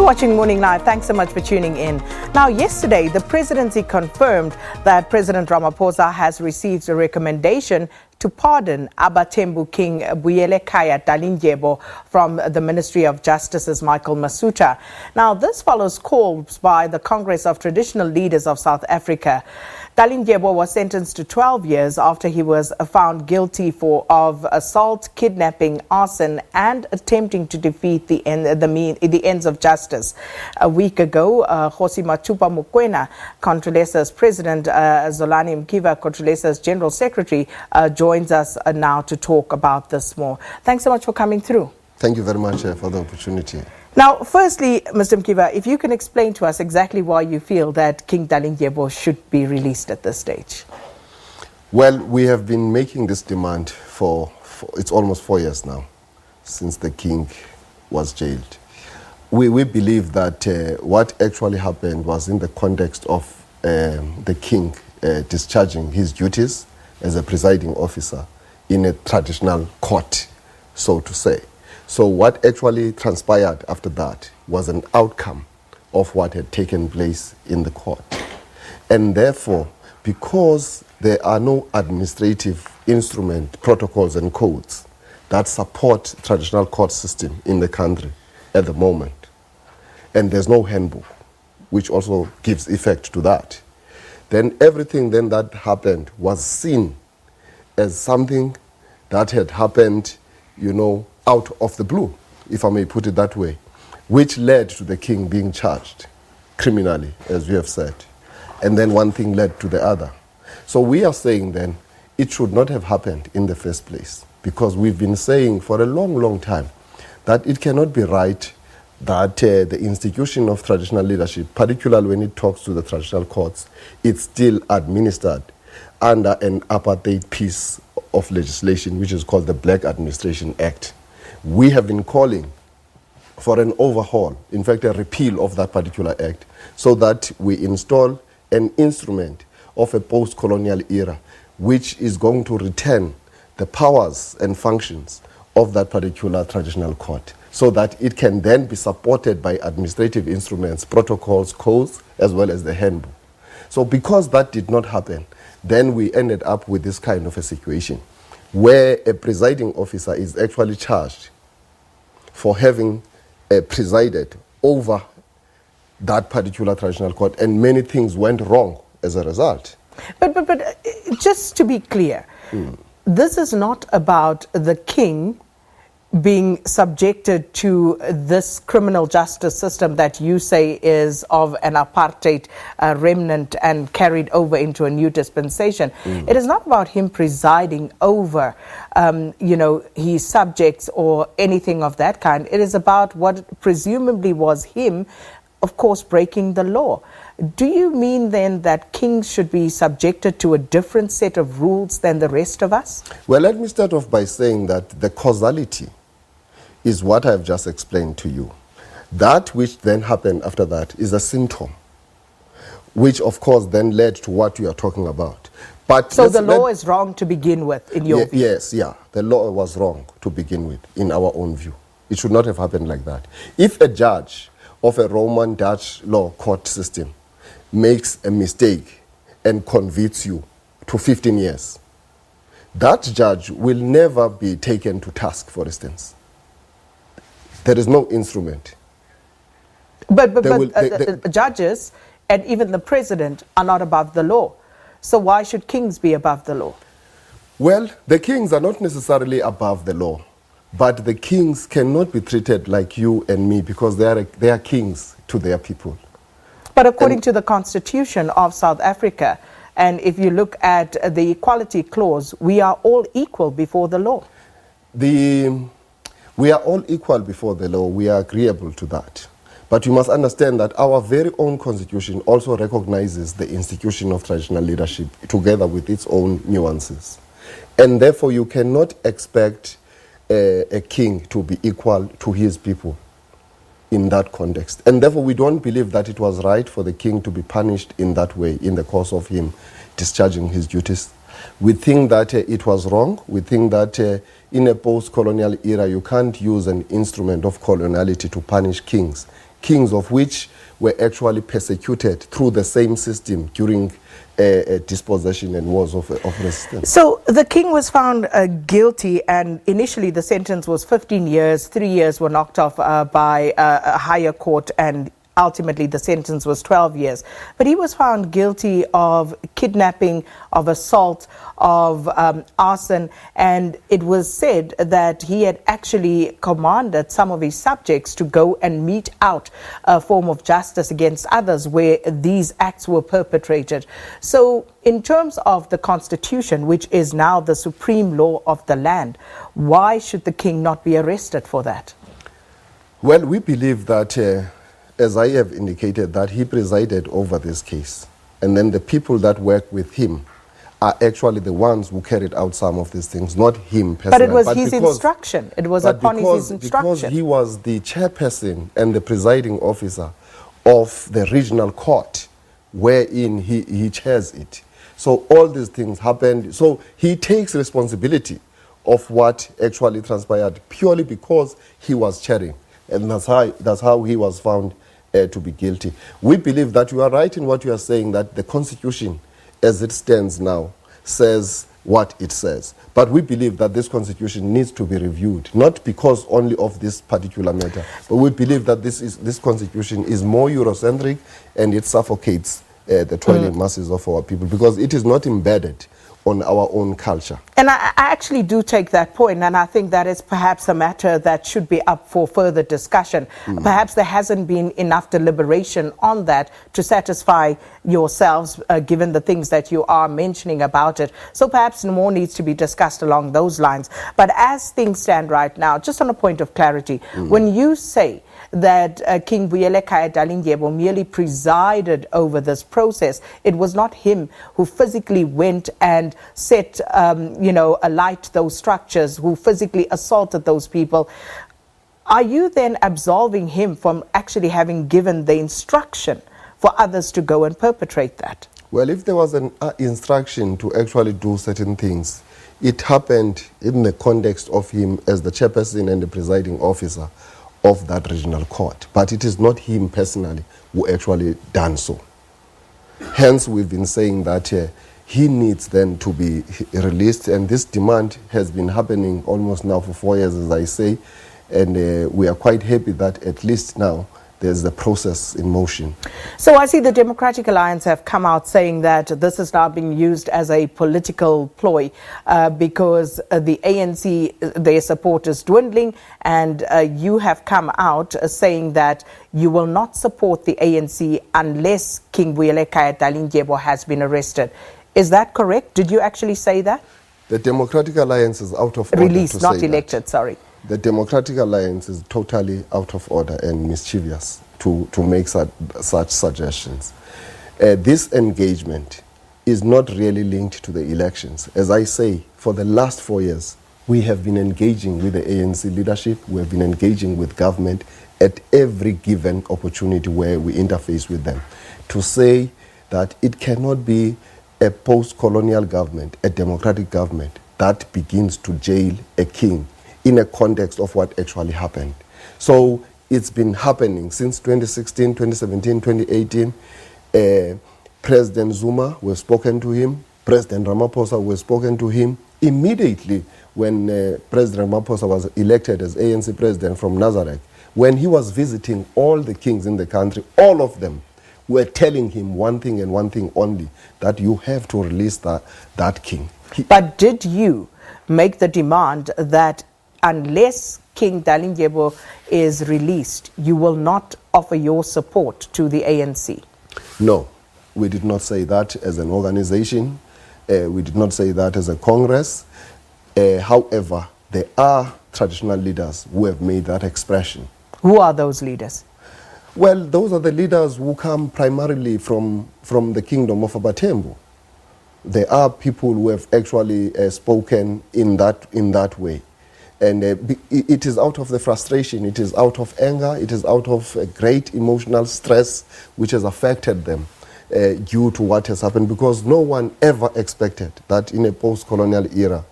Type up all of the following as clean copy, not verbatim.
watching Morning Live. Thanks so much for tuning in. Now, yesterday, the presidency confirmed that President Ramaphosa has received a recommendation to pardon AbaThembu King Buyelekhaya Dalindyebo from the Ministry of Justice's Michael Masutha. Now, this follows calls by the Congress of Traditional Leaders of South Africa. Dalindyebo was sentenced to 12 years after he was found guilty of assault, kidnapping, arson, and attempting to defeat the ends of justice. A week ago, Kgosi Mathupa Mokoena, Contralesa's President, Zolani Mkiva, Contralesa's General Secretary, joins us now to talk about this more. Thanks so much for coming through. Thank you very much for the opportunity. Now, firstly, Mr. Mkiva, if you can explain to us exactly why you feel that King Dalindyebo should be released at this stage. Well, we have been making this demand for it's almost 4 years now, since the king was jailed. We believe that what actually happened was in the context of the king discharging his duties as a presiding officer in a traditional court, so to say. So what actually transpired after that was an outcome of what had taken place in the court. And therefore, because there are no administrative instrument, protocols and codes that support traditional court system in the country at the moment, and there's no handbook, which also gives effect to that, then everything then that happened was seen as something that had happened, out of the blue, if I may put it that way, which led to the king being charged criminally, as we have said. And then one thing led to the other. So we are saying then it should not have happened in the first place, because we've been saying for a long, long time that it cannot be right that the institution of traditional leadership, particularly when it talks to the traditional courts, it's still administered under an apartheid piece of legislation, which is called the Black Administration Act. We have been calling for an overhaul, in fact a repeal of that particular act, so that we install an instrument of a post-colonial era which is going to return the powers and functions of that particular traditional court, so that it can then be supported by administrative instruments, protocols, codes, as well as the handbook. So because that did not happen, then we ended up with this kind of a situation where a presiding officer is actually charged for having presided over that particular traditional court, and many things went wrong as a result. But just to be clear, this is not about the king being subjected to this criminal justice system that you say is of an apartheid remnant and carried over into a new dispensation. It is not about him presiding over, his subjects or anything of that kind. It is about what presumably was him, of course, breaking the law. Do you mean then that kings should be subjected to a different set of rules than the rest of us? Well, let me start off by saying that the causality is what I've just explained to you. That which then happened after that is a symptom, which of course then led to what you are talking about. But so the law is wrong to begin with, in your view? Yes, the law was wrong to begin with, in our own view. It should not have happened like that. If a judge of a Roman Dutch law court system makes a mistake and convicts you to 15 years, that judge will never be taken to task, for instance. There is no instrument. But judges and even the president are not above the law. So why should kings be above the law? Well, the kings are not necessarily above the law, but the kings cannot be treated like you and me, because they are kings to their people. But according to the Constitution of South Africa, and if you look at the Equality Clause, we are all equal before the law. We are all equal before the law. We are agreeable to that. But you must understand that our very own constitution also recognizes the institution of traditional leadership together with its own nuances. And therefore you cannot expect a king to be equal to his people in that context. And therefore we don't believe that it was right for the king to be punished in that way in the course of him discharging his duties. We think that it was wrong. We think that in a post-colonial era, you can't use an instrument of coloniality to punish kings kings of which were actually persecuted through the same system during dispossession and wars of resistance. So the king was found guilty, and initially the sentence was 15 years. 3 years were knocked off by a higher court, and ultimately the sentence was 12 years. But he was found guilty of kidnapping, of assault, of arson, and it was said that he had actually commanded some of his subjects to go and mete out a form of justice against others where these acts were perpetrated. So in terms of the Constitution, which is now the supreme law of the land, why should the king not be arrested for that? Well, we believe that as I have indicated, that he presided over this case. And then the people that work with him are actually the ones who carried out some of these things, not him personally. But it was his instruction. It was upon his instruction. Because he was the chairperson and the presiding officer of the regional court wherein he chairs it. So all these things happened. So he takes responsibility of what actually transpired purely because he was chairing. And that's how he was found to be guilty. We believe that you are right in what you are saying, that the Constitution, as it stands now, says what it says. But we believe that this Constitution needs to be reviewed, not because only of this particular matter, but we believe that this Constitution is more Eurocentric and it suffocates the toiling masses of our people because it is not embedded on our own culture. And I actually do take that point, and I think that is perhaps a matter that should be up for further discussion. Perhaps there hasn't been enough deliberation on that to satisfy yourselves, given the things that you are mentioning about it. So perhaps more needs to be discussed along those lines. But as things stand right now, just on a point of clarity, when you say that King Buyelekhaya Dalindyebo merely presided over this process, it was not him who physically went and set, alight those structures, who physically assaulted those people. Are you then absolving him from actually having given the instruction for others to go and perpetrate that? Well, if there was an instruction to actually do certain things, it happened in the context of him as the chairperson and the presiding officer of that regional court. But it is not him personally who actually done so. Hence, we've been saying that he needs then to be released, and this demand has been happening almost now for 4 years, as I say, and we are quite happy that at least now there's a process in motion. So I see the Democratic Alliance have come out saying that this is now being used as a political ploy because the ANC, their support is dwindling, and you have come out saying that you will not support the ANC unless King Buyelekhaya Dalindyebo has been arrested. Is that correct? Did you actually say that? The Democratic Alliance is out of order. Released, not elected, sorry. The Democratic Alliance is totally out of order and mischievous to make such suggestions. This engagement is not really linked to the elections. As I say, for the last 4 years, we have been engaging with the ANC leadership, we have been engaging with government at every given opportunity where we interface with them to say that it cannot be a post-colonial government, a democratic government, that begins to jail a king in a context of what actually happened. So it's been happening since 2016, 2017, 2018. President Zuma, we've spoken to him. President Ramaphosa, we've spoken to him. Immediately when President Ramaphosa was elected as ANC president from Nazareth, when he was visiting all the kings in the country, all of them were telling him one thing and one thing only, that you have to release that king. But did you make the demand that unless King Dalindyebo is released, you will not offer your support to the ANC? No, we did not say that as an organization. We did not say that as a Congress. However, there are traditional leaders who have made that expression. Who are those leaders? Well, those are the leaders who come primarily from the kingdom of AbaThembu. There are people who have actually spoken in that way. And it is out of the frustration, it is out of anger, it is out of great emotional stress which has affected them due to what has happened, because no one ever expected that in a post-colonial era,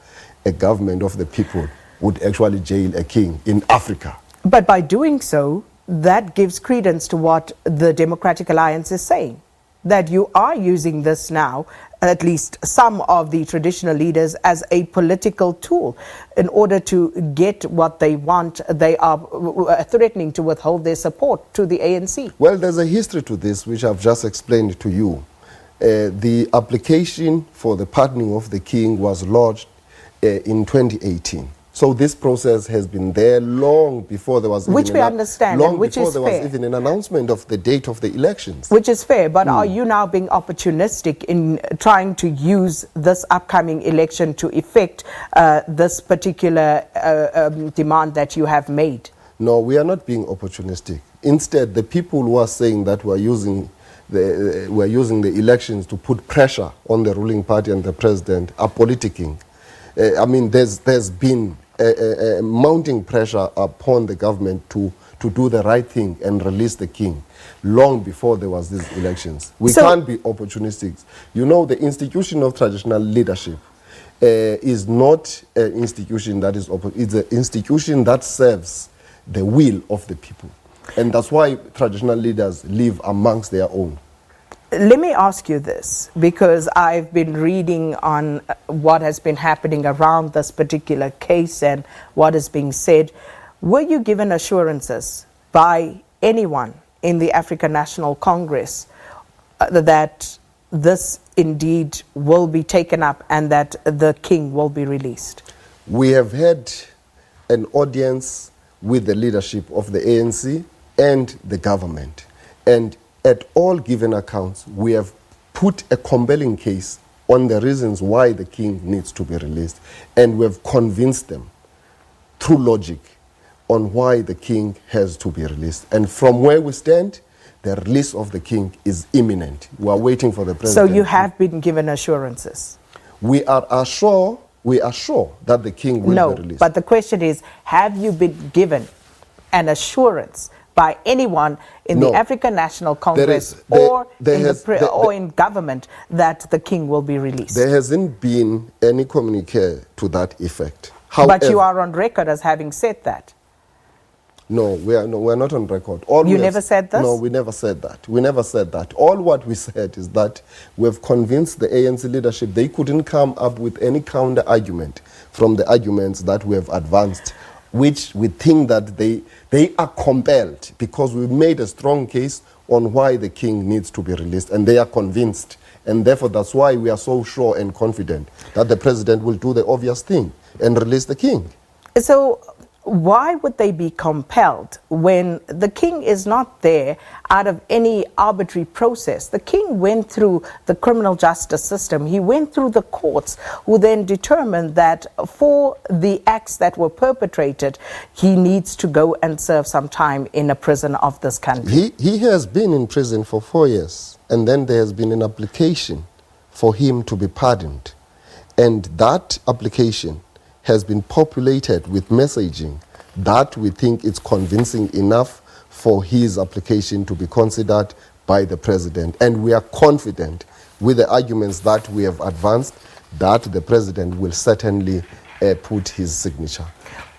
a government of the people would actually jail a king in Africa. But by doing so, that gives credence to what the Democratic Alliance is saying, that you are using this now, at least some of the traditional leaders, as a political tool in order to get what they want. They are threatening to withhold their support to the ANC. Well, there's a history to this, which I've just explained to you. The application for the pardoning of the king was lodged in 2018. So this process has been there long before there was which we understand, long which before is there fair. was even an announcement of the date of the elections. Which is fair, but are you now being opportunistic in trying to use this upcoming election to effect this particular demand that you have made? No, we are not being opportunistic. Instead, the people who are saying that we're using the elections to put pressure on the ruling party and the president are politicking. I mean, there's been a mounting pressure upon the government to do the right thing and release the king long before there was these elections. We can't be opportunistic. You know, the institution of traditional leadership is not an institution that is it's an institution that serves the will of the people. And that's why traditional leaders live amongst their own. Let me ask you this, because I've been reading on what has been happening around this particular case and what is being said. Were you given assurances by anyone in the African National Congress that this indeed will be taken up and that the king will be released? We have had an audience with the leadership of the ANC and the government. And at all given accounts, we have put a compelling case on the reasons why the king needs to be released. And we have convinced them through logic on why the king has to be released. And from where we stand, the release of the king is imminent. We are waiting for the president. So you have been given assurances? We are sure that the king will be released. But the question is, have you been given an assurance by anyone in the African National Congress or in government that the king will be released? There hasn't been any communique to that effect. However, but you are on record as having said that. No, we're not on record. You never said this? No, we never said that. We never said that. All what we said is that we've convinced the ANC leadership they couldn't come up with any counter argument from the arguments that we have advanced, which we think that they are compelled, because we've made a strong case on why the king needs to be released, and they are convinced. And therefore, that's why we are so sure and confident that the president will do the obvious thing and release the king. So why would they be compelled when the king is not there out of any arbitrary process? The king went through the criminal justice system. He went through the courts, who then determined that for the acts that were perpetrated, he needs to go and serve some time in a prison of this country. He has been in prison for 4 years, and then there has been an application for him to be pardoned. And that application has been populated with messaging that we think is convincing enough for his application to be considered by the president. And we are confident with the arguments that we have advanced that the president will certainly put his signature.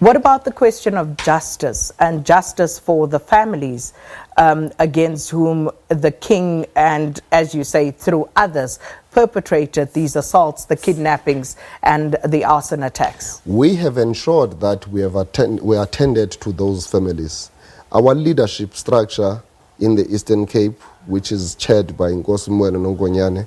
What about the question of justice and justice for the families against whom the king and, as you say, through others, perpetrated these assaults, the kidnappings and the arson attacks? We have ensured that we attended to those families. Our leadership structure in the Eastern Cape, which is chaired by Kgosi Mathupa Mokoena,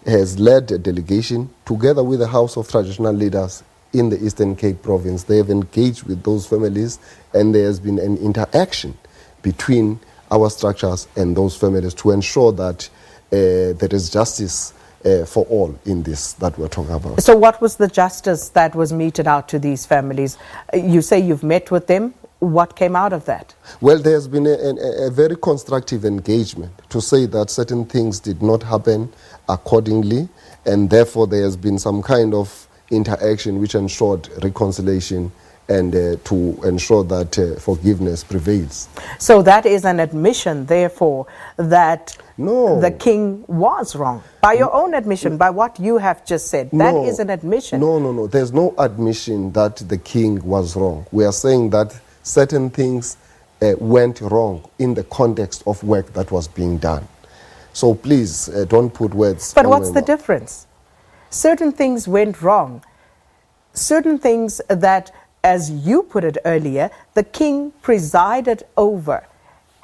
has led a delegation together with the House of Traditional Leaders in the Eastern Cape province. They have engaged with those families, and there has been an interaction between our structures and those families to ensure that there is justice for all in this that we're talking about. So what was the justice that was meted out to these families? You say you've met with them. What came out of that? Well, there has been a very constructive engagement to say that certain things did not happen accordingly, and therefore there has been some kind of interaction which ensured reconciliation and to ensure that forgiveness prevails. So that is an admission, therefore, that the king was wrong. By your own admission, by what you have just said, that is an admission. No. There's no admission that the king was wrong. We are saying that certain things went wrong in the context of work that was being done. So please don't put words. But what's the difference? Certain things went wrong. Certain things that, as you put it earlier, the king presided over,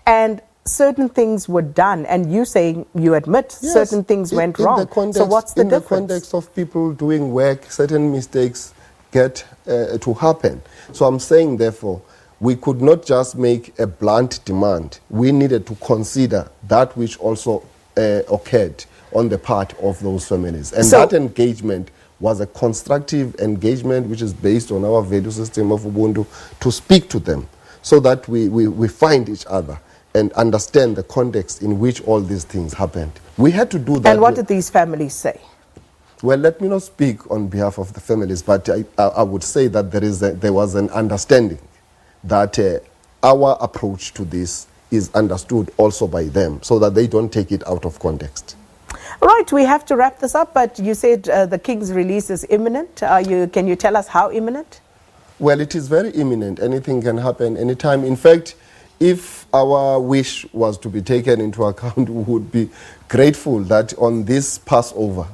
and certain things were done, and you saying you admit Yes, certain things went wrong. So what's the difference? In the context of people doing work, certain mistakes get to happen. So I'm saying, therefore, we could not just make a blunt demand. We needed to consider that which also occurred on the part of those families. And that engagement was a constructive engagement which is based on our value system of Ubuntu, to speak to them so that we find each other and understand the context in which all these things happened. We had to do that. And what did these families say? Well, let me not speak on behalf of the families, but I would say that there was an understanding that our approach to this is understood also by them, so that they don't take it out of context. Right, we have to wrap this up, but you said the king's release is imminent. Can you tell us how imminent? Well, it is very imminent. Anything can happen anytime. In fact, if our wish was to be taken into account, we would be grateful that on this Passover,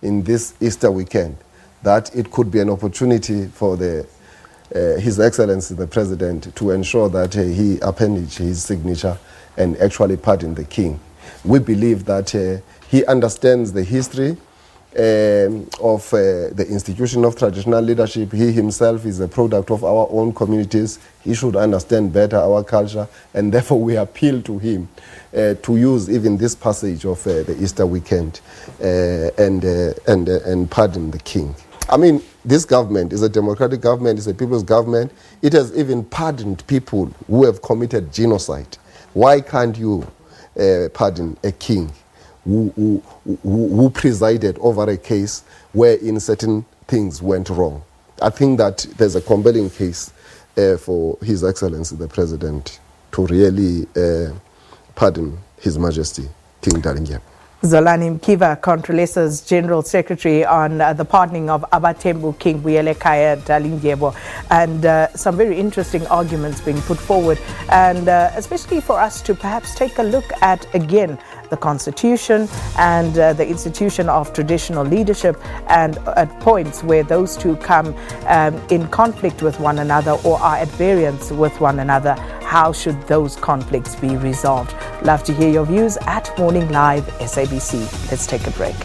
in this Easter weekend, that it could be an opportunity for His Excellency the President to ensure that he appendage his signature and actually pardon the king. We believe that he understands the history of the institution of traditional leadership. He himself is a product of our own communities. He should understand better our culture, and therefore we appeal to him to use even this passage of the Easter weekend and pardon the king. I mean, this government is a democratic government, it's a people's government. It has even pardoned people who have committed genocide. Why can't you pardon a king who presided over a case wherein certain things went wrong? I think that there's a compelling case for His Excellency the President to really pardon His Majesty King Dalindyebo. Zolani Mkiva, Contralesa's General Secretary, on the pardoning of AbaThembu King Buyelekhaya Dalindyebo, and some very interesting arguments being put forward, and especially for us to perhaps take a look at, again, the Constitution and the institution of traditional leadership, and at points where those two come in conflict with one another or are at variance with one another. How should those conflicts be resolved? Love to hear your views at Morning Live SABC. Let's take a break.